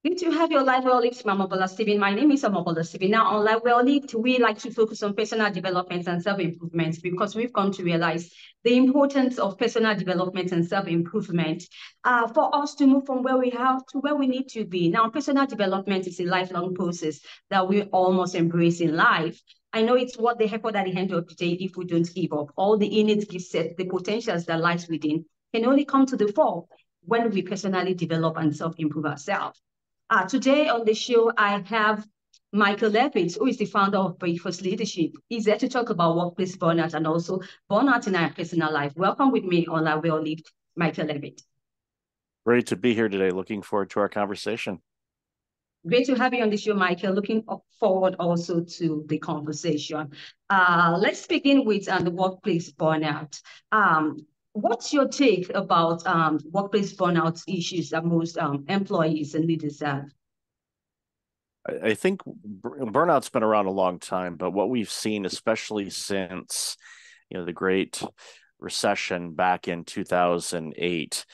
Good to have your life well lived, Omobola Stephen. My name is Omobola Stephen. Now, on Life Well Lived, we like to focus on personal development and self-improvement because we've come to realize the importance of personal development and self-improvement for us to move from where we have to where we need to be. Now, personal development is a lifelong process that we all must embrace in life. I know it's what the effort at the end of the day if we don't give up. All the innate gifts, the potentials that lies within can only come to the fore when we personally develop and self-improve ourselves. Today on the show, I have Micheal Levitt, who is the founder of Breakfast Leadership. He's there to talk about workplace burnout and also burnout in our personal life. Welcome with me on our well lived, Micheal Levitt. Great to be here today. Looking forward to our conversation. Great to have you on the show, Micheal. Looking forward also to the conversation. Let's begin with the workplace burnout. What's your take about workplace burnout issues that most employees and leaders have? I think burnout's been around a long time, but what we've seen, especially since the Great Recession back in 2008,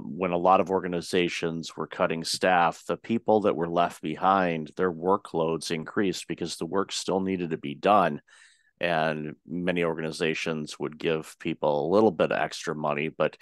when a lot of organizations were cutting staff, the people that were left behind, their workloads increased because the work still needed to be done. And many organizations would give people a little bit of extra money, but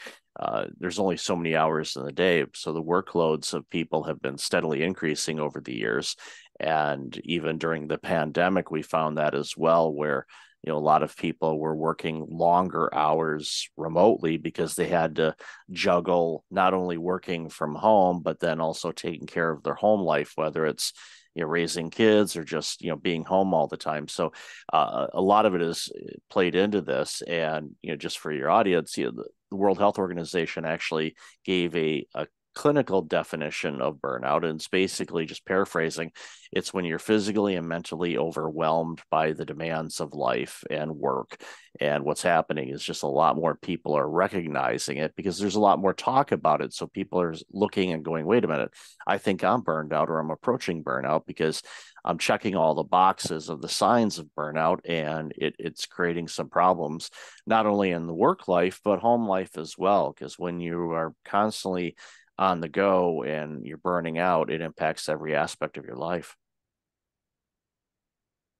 there's only so many hours in the day. So the workloads of people have been steadily increasing over the years. And even during the pandemic, we found that as well, where a lot of people were working longer hours remotely because they had to juggle not only working from home, but then also taking care of their home life, whether it's raising kids or just being home all the time. So a lot of it is played into this. And just for your audience, the World Health Organization actually gave a clinical definition of burnout, and it's basically, just paraphrasing, it's when you're physically and mentally overwhelmed by the demands of life and work. And what's happening is just a lot more people are recognizing it because there's a lot more talk about it. So people are looking and going, wait a minute, I think I'm burned out or I'm approaching burnout because I'm checking all the boxes of the signs of burnout, and it's creating some problems, not only in the work life, but home life as well. Because when you are constantly on the go and you're burning out, it impacts every aspect of your life.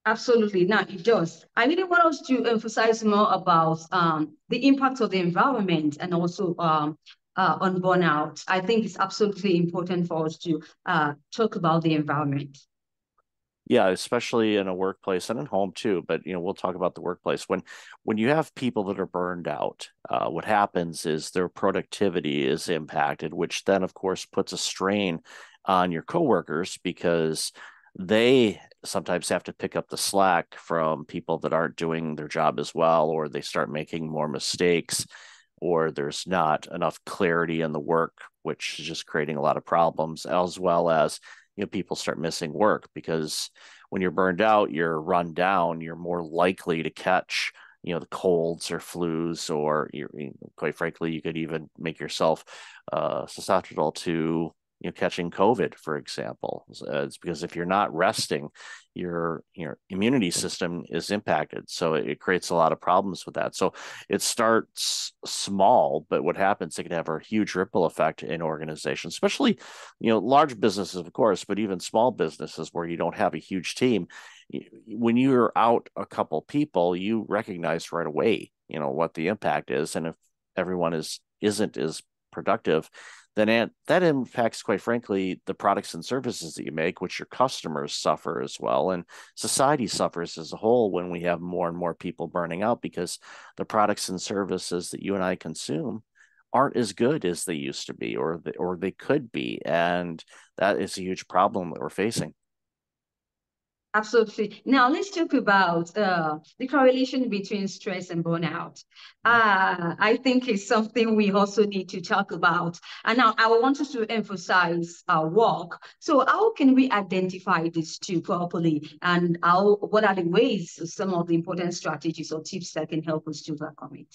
Absolutely. Now it does. I really want us to emphasize more about the impact of the environment and also on burnout. I think it's absolutely important for us to talk about the environment. Yeah, especially in a workplace and at home too. But we'll talk about the workplace. When you have people that are burned out, what happens is their productivity is impacted, which then of course puts a strain on your coworkers because they sometimes have to pick up the slack from people that aren't doing their job as well, or they start making more mistakes, or there's not enough clarity in the work, which is just creating a lot of problems, as well as people start missing work because when you're burned out, you're run down, you're more likely to catch the colds or flus, or quite frankly, you could even make yourself susceptible to catching COVID, for example. It's because if you're not resting, your immunity system is impacted. So it creates a lot of problems with that. So it starts small, but what happens, it can have a huge ripple effect in organizations, especially large businesses, of course, but even small businesses where you don't have a huge team. When you're out a couple people, you recognize right away what the impact is, and if everyone isn't as productive, then that impacts, quite frankly, the products and services that you make, which your customers suffer as well. And society suffers as a whole when we have more and more people burning out because the products and services that you and I consume aren't as good as they used to be, or they could be. And that is a huge problem that we're facing. Absolutely. Now let's talk about the correlation between stress and burnout. I think it's something we also need to talk about. And now I want us to emphasize our work. So how can we identify these two properly? And what are the ways, some of the important strategies or tips that can help us to overcome it?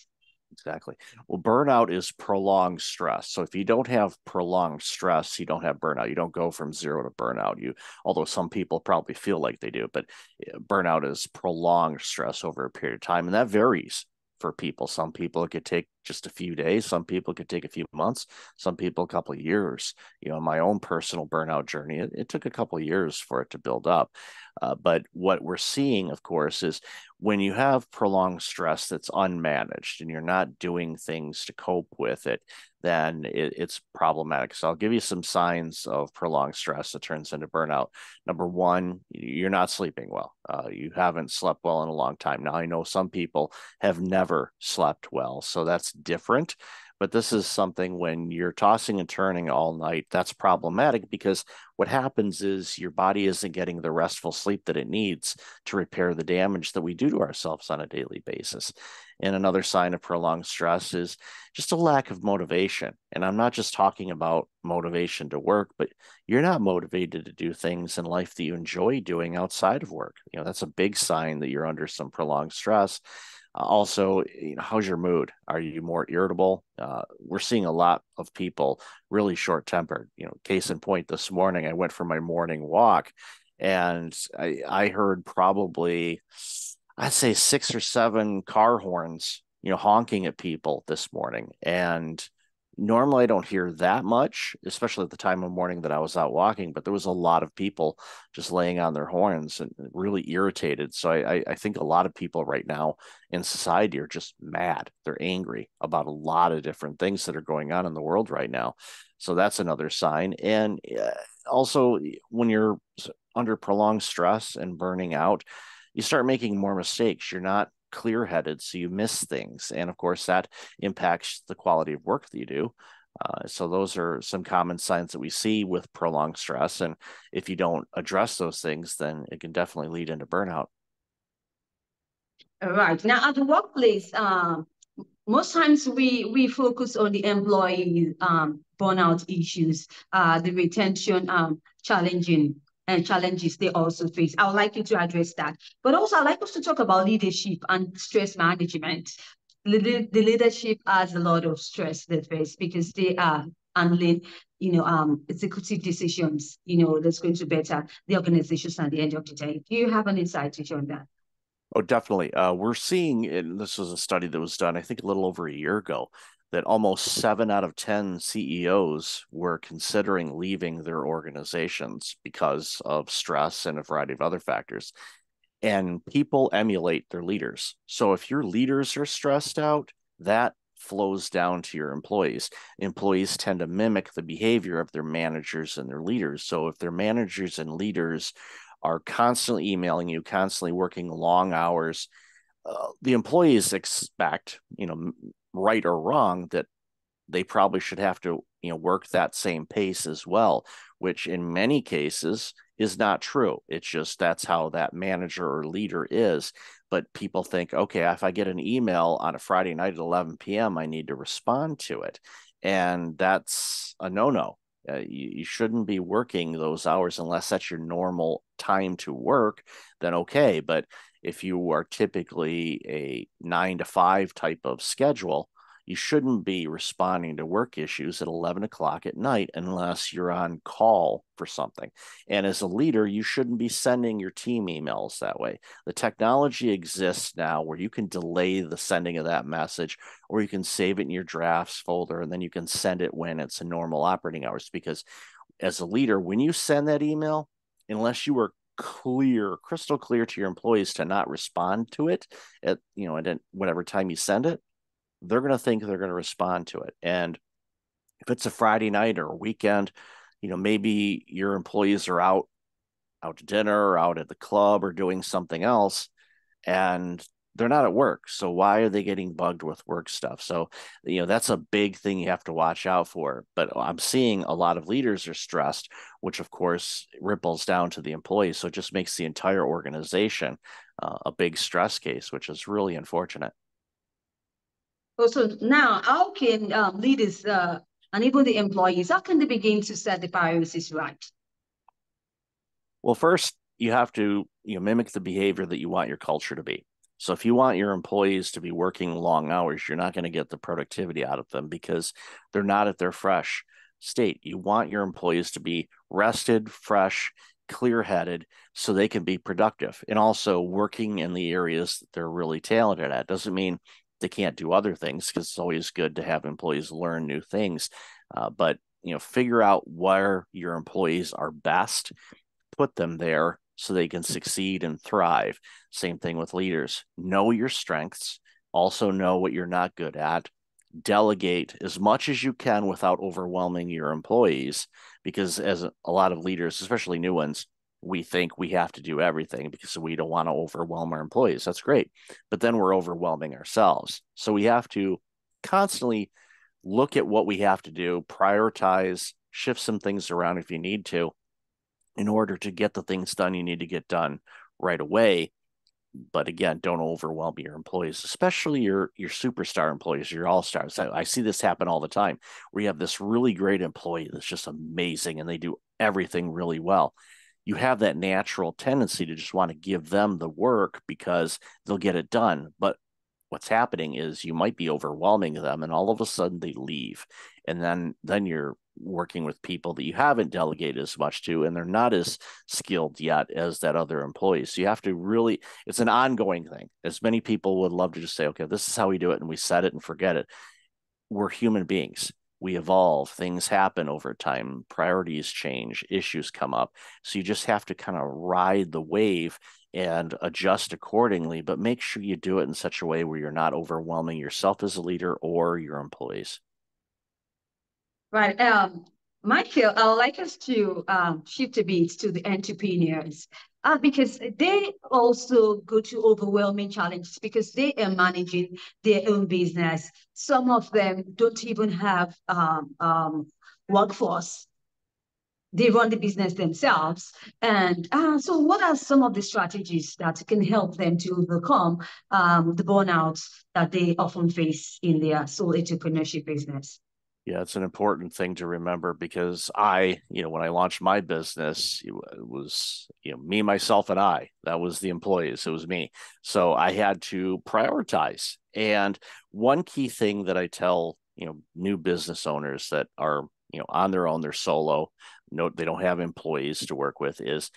Exactly. Well, burnout is prolonged stress. So if you don't have prolonged stress, you don't have burnout. You don't go from zero to burnout. Although some people probably feel like they do, but burnout is prolonged stress over a period of time, and that varies for people. Some people it could take just a few days. Some people could take a few months, some people a couple of years. My own personal burnout journey, it took a couple of years for it to build up. But what we're seeing, of course, is when you have prolonged stress that's unmanaged and you're not doing things to cope with it, then it's problematic. So I'll give you some signs of prolonged stress that turns into burnout. Number one, you're not sleeping well. You haven't slept well in a long time. Now, I know some people have never slept well, so that's different. But this is something when you're tossing and turning all night, that's problematic because what happens is your body isn't getting the restful sleep that it needs to repair the damage that we do to ourselves on a daily basis. And another sign of prolonged stress is just a lack of motivation. And I'm not just talking about motivation to work, but you're not motivated to do things in life that you enjoy doing outside of work. That's a big sign that you're under some prolonged stress. Also, how's your mood? Are you more irritable? We're seeing a lot of people really short-tempered. Case in point, this morning I went for my morning walk, and I heard probably, I'd say 6 or 7 car horns, honking at people this morning. And normally I don't hear that much, especially at the time of morning that I was out walking, but there was a lot of people just laying on their horns and really irritated. So I think a lot of people right now in society are just mad. They're angry about a lot of different things that are going on in the world right now. So that's another sign. And also, when you're under prolonged stress and burning out, you start making more mistakes. You're not clear-headed, so you miss things, and of course that impacts the quality of work that you do. So those are some common signs that we see with prolonged stress, and if you don't address those things, then it can definitely lead into burnout. All right. Now, at the workplace, most times we focus on the employee burnout issues, the retention challenging and challenges they also face. I would like you to address that. But also, I'd like us to talk about leadership and stress management. The leadership has a lot of stress they face because they are handling, executive decisions, that's going to better the organizations at the end of the day. Do you have an insight to on that? Oh, definitely. We're seeing, and this was a study that was done, I think, a little over a year ago, that almost 7 out of 10 CEOs were considering leaving their organizations because of stress and a variety of other factors. And people emulate their leaders. So if your leaders are stressed out, that flows down to your employees. Employees tend to mimic the behavior of their managers and their leaders. So if their managers and leaders are constantly emailing you, constantly working long hours, the employees expect, right or wrong, that they probably should have to, work that same pace as well, which in many cases is not true. It's just that's how that manager or leader is. But people think, okay, if I get an email on a Friday night at 11 p.m., I need to respond to it. And that's a no-no. You shouldn't be working those hours unless that's your normal time to work, then okay. But if you are typically a 9 to 5 type of schedule, you shouldn't be responding to work issues at 11 o'clock at night unless you're on call for something. And as a leader, you shouldn't be sending your team emails that way. The technology exists now where you can delay the sending of that message, or you can save it in your drafts folder, and then you can send it when it's a normal operating hours. Because as a leader, when you send that email, unless you are crystal clear to your employees to not respond to it at whatever time you send it, they're going to think they're going to respond to it. And if it's a Friday night or a weekend, maybe your employees are out to dinner or out at the club or doing something else, and they're not at work. So why are they getting bugged with work stuff? So, that's a big thing you have to watch out for. But I'm seeing a lot of leaders are stressed, which of course ripples down to the employees. So it just makes the entire organization a big stress case, which is really unfortunate. So now, how can leaders and even the employees, how can they begin to set the priorities right? Well, first, you have to mimic the behavior that you want your culture to be. So if you want your employees to be working long hours, you're not going to get the productivity out of them because they're not at their fresh state. You want your employees to be rested, fresh, clear-headed, so they can be productive and also working in the areas that they're really talented at. Doesn't mean they can't do other things, because it's always good to have employees learn new things. But figure out where your employees are best, put them there so they can succeed and thrive. Same thing with leaders. Know your strengths, also know what you're not good at. Delegate as much as you can without overwhelming your employees, because as a lot of leaders, especially new ones, we think we have to do everything because we don't want to overwhelm our employees. That's great. But then we're overwhelming ourselves. So we have to constantly look at what we have to do, prioritize, shift some things around if you need to, in order to get the things done you need to get done right away. But again, don't overwhelm your employees, especially your superstar employees, your all-stars. I see this happen all the time, where you have this really great employee that's just amazing and they do everything really well. You have that natural tendency to just want to give them the work because they'll get it done. But what's happening is you might be overwhelming them, and all of a sudden they leave. And then you're working with people that you haven't delegated as much to, and they're not as skilled yet as that other employee. So you have to really, it's an ongoing thing. As many people would love to just say, okay, this is how we do it, and we set it and forget it. We're human beings. We evolve, things happen over time, priorities change, issues come up. So you just have to kind of ride the wave and adjust accordingly, but make sure you do it in such a way where you're not overwhelming yourself as a leader or your employees. Right. Micheal, I would like us to shift a bit to the entrepreneurs because they also go to overwhelming challenges because they are managing their own business. Some of them don't even have workforce. They run the business themselves. And so, what are some of the strategies that can help them to overcome the burnouts that they often face in their sole entrepreneurship business? Yeah, it's an important thing to remember, because when I launched my business, it was, me, myself, and I. That was the employees. It was me. So I had to prioritize. And one key thing that I tell, new business owners that are, on their own, they're solo, no, they don't have employees to work with, is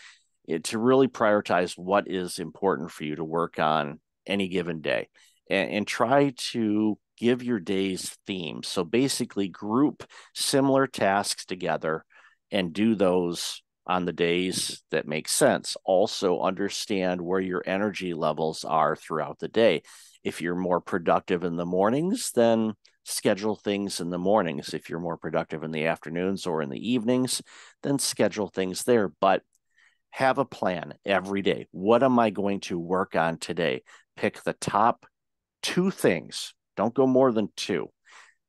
to really prioritize what is important for you to work on any given day, and try to give your days themes. So basically, group similar tasks together and do those on the days that make sense. Also, understand where your energy levels are throughout the day. If you're more productive in the mornings, then schedule things in the mornings. If you're more productive in the afternoons or in the evenings, then schedule things there. But have a plan every day. What am I going to work on today? Pick the top two things. Don't go more than two,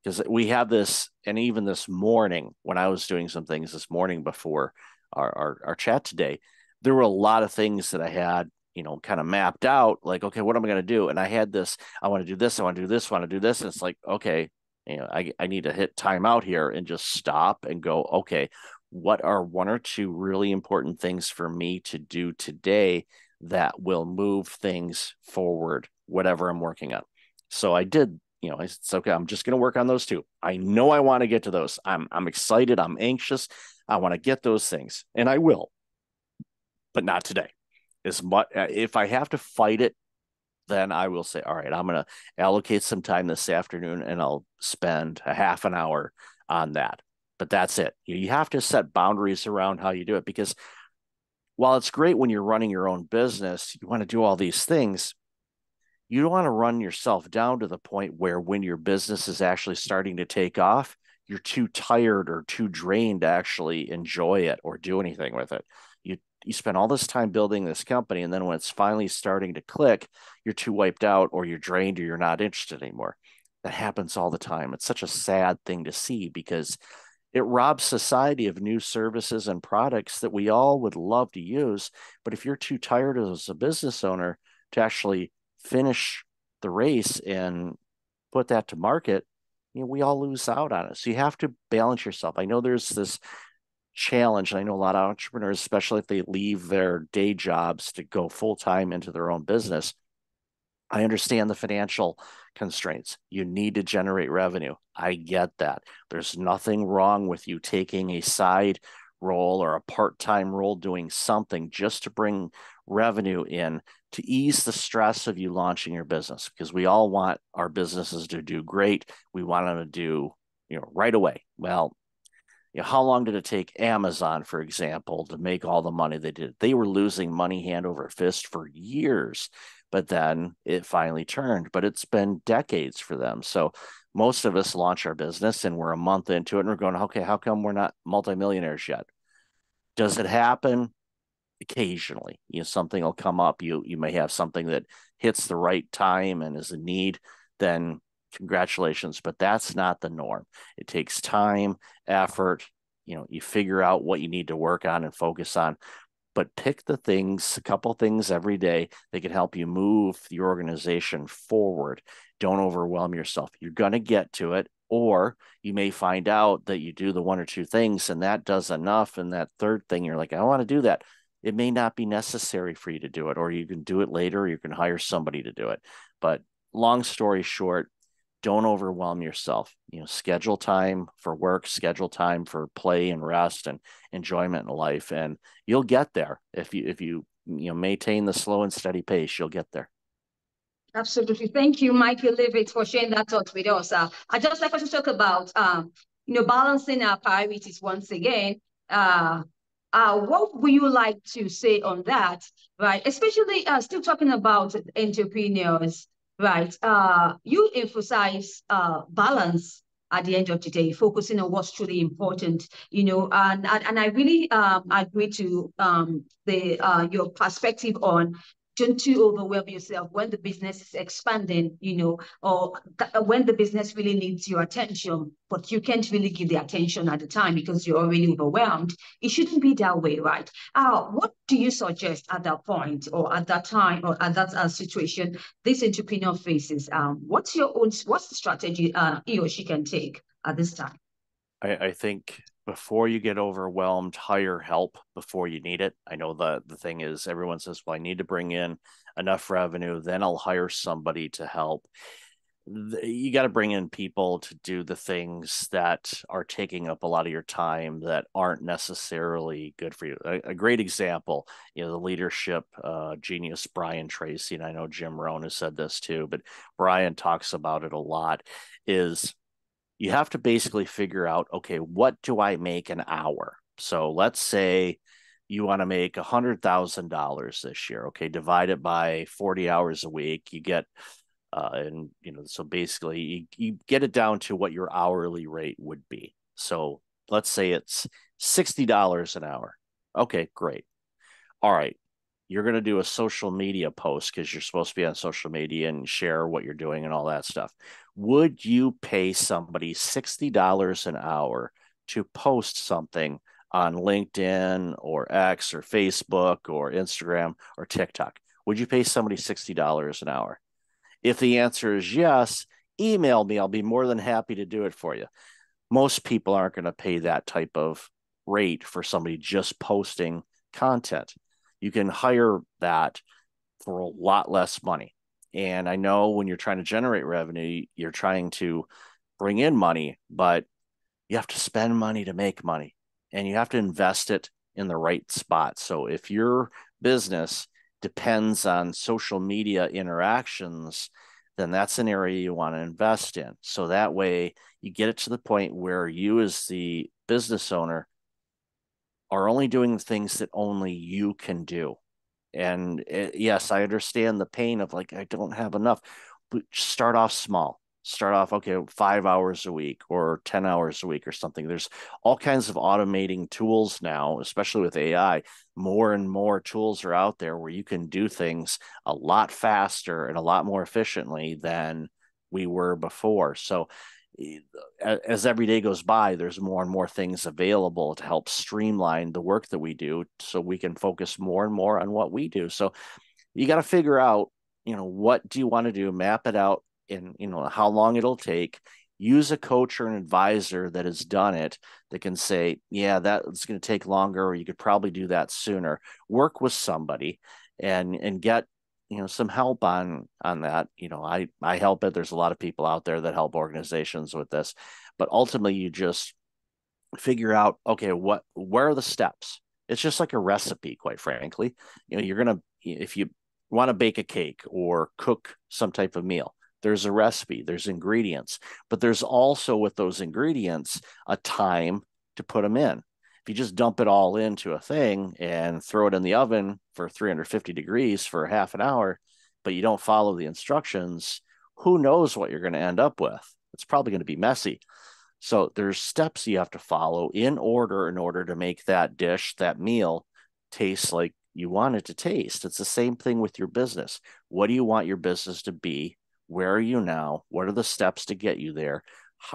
because we have this. And even this morning, when I was doing some things this morning before our chat today, there were a lot of things that I had, kind of mapped out, like, okay, what am I going to do? And I had this, I want to do this, I want to do this, I want to do this. And it's like, okay, I need to hit time out here and just stop and go, okay, what are one or two really important things for me to do today that will move things forward, whatever I'm working on? So I did, it's okay. I'm just going to work on those two. I know I want to get to those. I'm excited. I'm anxious. I want to get those things, and I will, but not today. As much if I have to fight it, then I will say, all right, I'm going to allocate some time this afternoon, and I'll spend a half an hour on that. But that's it. You have to set boundaries around how you do it, because while it's great when you're running your own business, you want to do all these things. You don't want to run yourself down to the point where, when your business is actually starting to take off, you're too tired or too drained to actually enjoy it or do anything with it. You spend all this time building this company, and then when it's finally starting to click, you're too wiped out, or you're drained, or you're not interested anymore. That happens all the time. It's such a sad thing to see, because it robs society of new services and products that we all would love to use. But if you're too tired as a business owner to actually finish the race and put that to market, we all lose out on it. So you have to balance yourself. I know there's this challenge, and I know a lot of entrepreneurs, especially if they leave their day jobs to go full time into their own business. I understand the financial constraints. You need to generate revenue. I get that. There's nothing wrong with you taking a side role or a part-time role doing something just to bring revenue in to ease the stress of you launching your business, because we all want our businesses to do great. We want them to do, right away. Well, how long did it take Amazon, for example, to make all the money they did? They were losing money hand over fist for years, but then it finally turned. But it's been decades for them. So most of us launch our business and we're a month into it and we're going, okay, how come we're not multimillionaires yet? Does it happen? Occasionally, something will come up. You may have something that hits the right time and is a need, then congratulations, but that's not the norm. It takes time, effort. You figure out what you need to work on and focus on, but pick the things, a couple things every day that can help you move the organization forward. Don't overwhelm yourself. You're going to get to it, or you may find out that you do the one or two things and that does enough, and that third thing you're like, I want to do that. It may not be necessary for you to do it, or you can do it later, or you can hire somebody to do it. But long story short, don't overwhelm yourself. Schedule time for work, schedule time for play and rest and enjoyment in life, and you'll get there. If you maintain the slow and steady pace, you'll get there. Absolutely. Thank you, Micheal Levitt, for sharing that thought with us. I just like us to talk about, balancing our priorities once again. What would you like to say on that, right? Especially still talking about entrepreneurs, right? You emphasize balance at the end of the day, focusing on what's truly important, and I really agree to the your perspective on don't too overwhelm yourself when the business is expanding, or when the business really needs your attention, but you can't really give the attention at the time because you're already overwhelmed. It shouldn't be that way, right? What do you suggest at that point or at that time or at that situation this entrepreneur faces? What's the strategy he or she can take at this time? I think before you get overwhelmed, hire help before you need it. I know the thing is everyone says, well, I need to bring in enough revenue, then I'll hire somebody to help. You got to bring in people to do the things that are taking up a lot of your time that aren't necessarily good for you. A great example, the leadership genius Brian Tracy, and I know Jim Rohn has said this too, but Brian talks about it a lot, is you have to basically figure out, okay, what do I make an hour? So let's say you want to make $100,000 this year. Okay, divide it by 40 hours a week. You get, so basically you get it down to what your hourly rate would be. So let's say it's $60 an hour. Okay, great. All right. You're going to do a social media post because you're supposed to be on social media and share what you're doing and all that stuff. Would you pay somebody $60 an hour to post something on LinkedIn or X or Facebook or Instagram or TikTok? Would you pay somebody $60 an hour? If the answer is yes, email me. I'll be more than happy to do it for you. Most people aren't going to pay that type of rate for somebody just posting content. You can hire that for a lot less money. And I know when you're trying to generate revenue, you're trying to bring in money, but you have to spend money to make money and you have to invest it in the right spot. So if your business depends on social media interactions, then that's an area you want to invest in. So that way you get it to the point where you as the business owner are only doing things that only you can do. And yes, I understand the pain of like, I don't have enough, but start off small. Start off, okay, 5 hours a week or 10 hours a week or something. There's all kinds of automating tools now, especially with AI. More and more tools are out there where you can do things a lot faster and a lot more efficiently than we were before. So as every day goes by, there's more and more things available to help streamline the work that we do so we can focus more and more on what we do. So you got to figure out, what do you want to do, map it out in, how long it'll take. Use a coach or an advisor that has done it that can say, yeah, that's going to take longer, or you could probably do that sooner. Work with somebody and get some help on that. I help it. There's a lot of people out there that help organizations with this, but ultimately you just figure out, okay, where are the steps? It's just like a recipe, quite frankly. You're gonna, if you want to bake a cake or cook some type of meal. There's a recipe, there's ingredients, but there's also with those ingredients a time to put them in. If you just dump it all into a thing and throw it in the oven for 350 degrees for half an hour, but you don't follow the instructions, who knows what you're going to end up with? It's probably going to be messy. So there's steps you have to follow in order to make that dish, that meal, taste like you want it to taste. It's the same thing with your business. What do you want your business to be? Where are you now? What are the steps to get you there?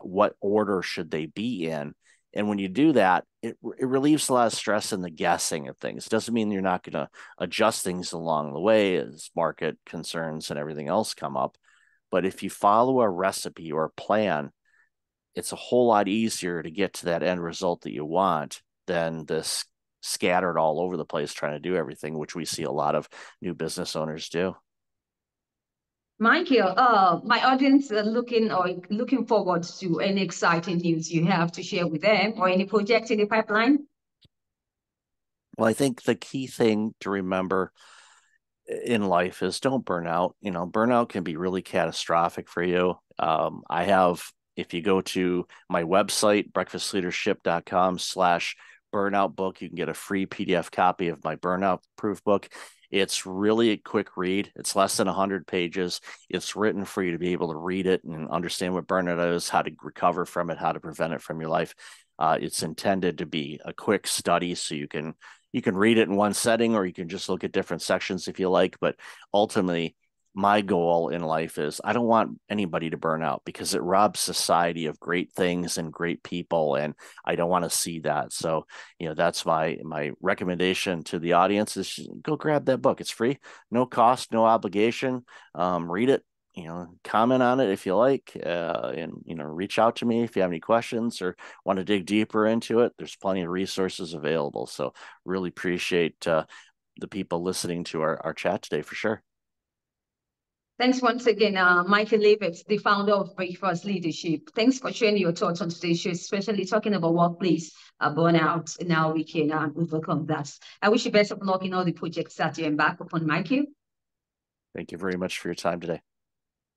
What order should they be in? And when you do that, it relieves a lot of stress in the guessing of things. It doesn't mean you're not going to adjust things along the way as market concerns and everything else come up. But if you follow a recipe or a plan, it's a whole lot easier to get to that end result that you want than this scattered all over the place trying to do everything, which we see a lot of new business owners do. Micheal, my audience are looking forward to any exciting news you have to share with them or any projects in the pipeline. Well, I think the key thing to remember in life is don't burn out. You know, burnout can be really catastrophic for you. I have, if you go to my website, breakfastleadership.com/burnout book, you can get a free PDF copy of my burnout proof book. It's really a quick read. It's less than 100 pages. It's written for you to be able to read it and understand what burnout is, how to recover from it, how to prevent it from your life. It's intended to be a quick study, so you can read it in one setting, or you can just look at different sections if you like. But ultimately, my goal in life is I don't want anybody to burn out, because it robs society of great things and great people, and I don't want to see that. So, that's my recommendation to the audience is go grab that book. It's free, no cost, no obligation. Read it, comment on it if you like, and reach out to me if you have any questions or want to dig deeper into it. There's plenty of resources available. So really appreciate the people listening to our chat today for sure. Thanks once again, Micheal Levitt, the founder of Breakfast Leadership. Thanks for sharing your thoughts on today's show, especially talking about workplace burnout and how we can overcome that. I wish you best of luck in all the projects that you embark upon, Micheal. Thank you very much for your time today.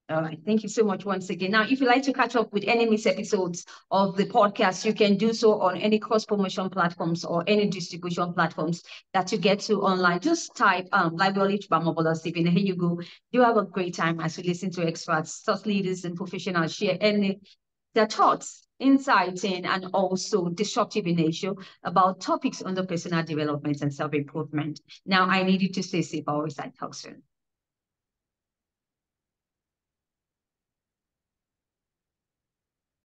All right. Thank you so much once again. Now, if you'd like to catch up with any missed episodes of the podcast, you can do so on any cross-promotion platforms or any distribution platforms that you get to online. Just type Library by Omobola Stephen. Here you go. You have a great time as you listen to experts, thought leaders, and professionals share their thoughts, insights, and also disruptive in nature about topics under personal development and self-improvement. Now, I need you to stay safe always and talk soon.